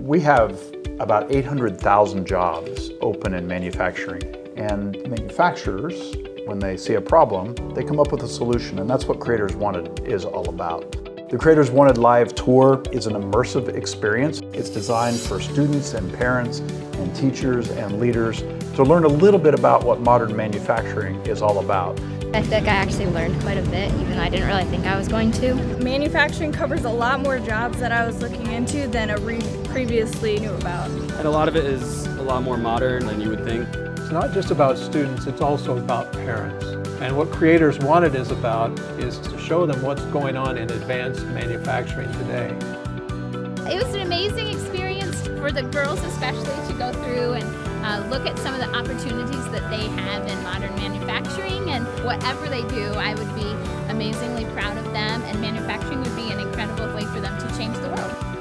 We have about 800,000 jobs open in manufacturing, and manufacturers, when they see a problem, they come up with a solution, and that's what Creators Wanted is all about. The Creators Wanted Live Tour is an immersive experience. It's designed for students and parents and teachers and leaders to learn a little bit about what modern manufacturing is all about. I feel like I actually learned quite a bit, even though I didn't really think I was going to. Manufacturing covers a lot more jobs that I was looking into than I previously knew about. And a lot of it is a lot more modern than you would think. It's not just about students, it's also about parents. And what Creators Wanted is about is to show them what's going on in advanced manufacturing today. It was an amazing experience for the girls especially to go through and look at some of the opportunities that they have in modern manufacturing, and whatever they do, I would be amazingly proud of them, and manufacturing would be an incredible way for them to change the world.